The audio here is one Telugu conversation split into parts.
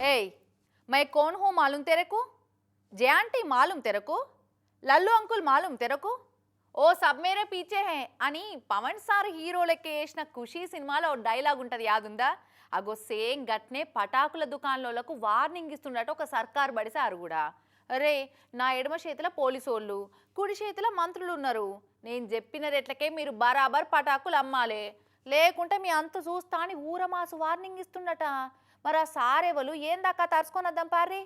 ए मैं कौन हूँ मालूम तेरे को? जे आंटी मालूम तेरे को? लल्लू अंकुल मालूम तेरे को? ఓ సబ్ మేరే పీచే హే అని పవన్ సార్ హీరోలకి వేసిన ఖుషీ సినిమాలో డైలాగ్ ఉంటుంది యాదుందా? అగో సేమ్ గట్నే పటాకుల దుకాణాలకు వార్నింగ్ ఇస్తుండట ఒక సర్కార్ బడిసారు కూడా. అరే నా ఎడమ చేతిలో పోలీసోళ్ళు కుడి చేతిలో మంత్రులు ఉన్నారు, నేను చెప్పిన రేట్లకే మీరు బరాబర్ పటాకులు అమ్మాలే, లేకుంటే మీ అంత చూస్తా అని ఊరమాసు వార్నింగ్ ఇస్తుండట. మరి ఆ సారేవలు ఏం దాకా తరుచుకొనొద్దాం పారి.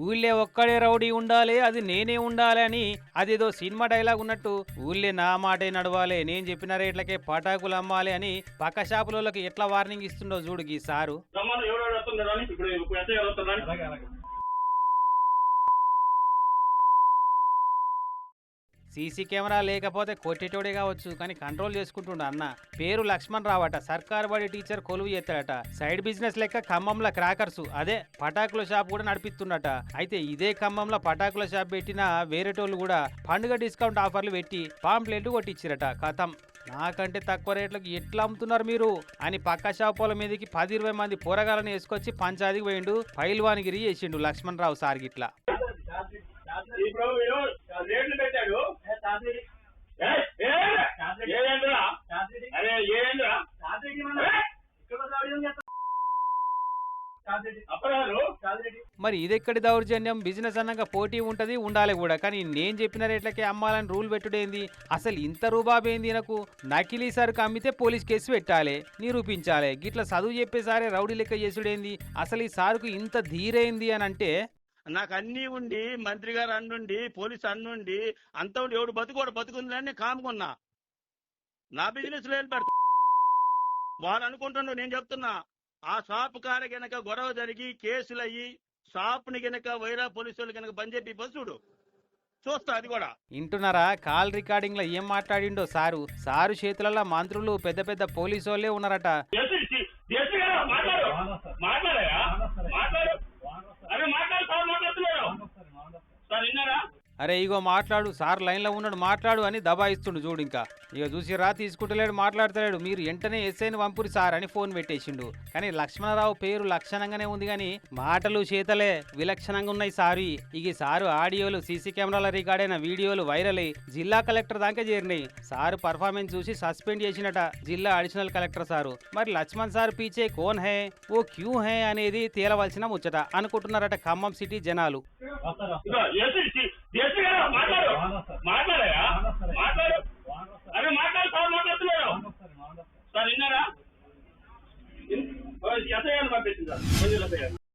ఊళ్ళే ఒక్కడే రౌడీ ఉండాలి, అది నేనే ఉండాలి అని అదేదో సినిమా డైలాగ్ ఉన్నట్టు ఊళ్ళే నా మాటే నడవాలి, నేను చెప్పిన రేట్లకే పటాకులు అమ్మాలి అని పక్క షాపులకి ఎట్లా వార్నింగ్ ఇస్తుండో చూడు ఈ సారు. సీసీ కెమెరా లేకపోతే కొట్టేటోడే కావచ్చు, కానీ కంట్రోల్ చేసుకుంటుండ అన్న. పేరు లక్ష్మణ్ రావట, సర్కార్ బడి టీచర్ కొలువు చేస్తాడట. సైడ్ బిజినెస్ లెక్క ఖమ్మంలో క్రాకర్స్ అదే పటాకుల షాప్ కూడా నడిపిస్తుండట. అయితే ఇదే ఖమ్మంలో పటాకుల షాప్ పెట్టిన వేరేటోళ్ళు కూడా పండుగ డిస్కౌంట్ ఆఫర్లు పెట్టి పాంప్లెట్లు కొట్టించారట. కథం నాకంటే తక్కువ రేట్లకు ఎట్లా అమ్ముతున్నారు మీరు అని పక్క షాపుల మీదకి 10-20 మంది పోరగాలను వేసుకొచ్చి పంచాదికి పోయిండు, పైల్వానిగిరి చేసిండు లక్ష్మణ్ రావు సార్ గిట్లా. మరి ఇదెక్కడి దౌర్జన్యం? బిజినెస్ అన్నాక పోటీ ఉంటది, ఉండాలి కూడా, కానీ నేను చెప్పిన రేట్లకే అమ్మాలని రూల్ పెట్టుడేంది? అసలు ఇంత రూబాబేంది నాకు? నకిలీ సరుకు అమ్మితే పోలీస్ కేసు పెట్టాలి, నిరూపించాలి, గిట్లా చదువు చెప్పేసారే రౌడీ లెక్క చేసుడేంది? అసలు ఈ సారుకు ఇంత ధీరైంది అని అంటే నాకు అన్ని ఉండి మంత్రి గారు అన్నుండి పోలీసు అన్నుండి అంత ఉండి ఎవడు బతుకోడు బతుకుందని కాముకున్నా. నా బిజినెస్ లో పెడతా వాళ్ళు అనుకుంటున్నాడు. నేను చెప్తున్నా, ఆ షాప్ కాడ గనక గొడవ జరిగి కేసులు అయ్యి షాప్ ని గనక వైరా పోలీసులు గనక బంద్ చెప్పి చూడు చూస్తా. అది కూడా వింటున్నారా? కాల్ రికార్డింగ్ లో ఏం మాట్లాడిండో సారు. సారు చేతులలో మంత్రులు పెద్ద పెద్ద పోలీసు వాళ్ళే ఉన్నారట. అరే ఇగో మాట్లాడు, సార్ లైన్ లో ఉన్నాడు, మాట్లాడు అని దబాయిస్తుండు చూడు. ఇంకా ఇక చూసిరా, తీసుకుంటలేడు, మాట్లాడతలేడు. మీరు వెంటనే ఎస్ఐని పంపురి సార్ అని ఫోన్ పెట్టేసిండు. కానీ లక్ష్మణరావు పేరు లక్షణంగానే ఉంది, కానీ మాటలు చేతలే విలక్షణంగా ఉన్నాయి సారు. ఇక సారు ఆడియోలు సీసీ కెమెరాల రికార్డ్ అయిన వీడియోలు వైరల్ అయ్యి జిల్లా కలెక్టర్ దాకా చేరినాయి. సారు పర్ఫార్మెన్స్ చూసి సస్పెండ్ చేసినట జిల్లా అడిషనల్ కలెక్టర్ సారు. మరి లక్ష్మణ్ సార్ పీచే కోన్ హే ఓ క్యూ హే అనేది తేలవలసిన ముచ్చట అనుకుంటున్నారట ఖమ్మం సిటీ జనాలు. సార్ విన్నారా?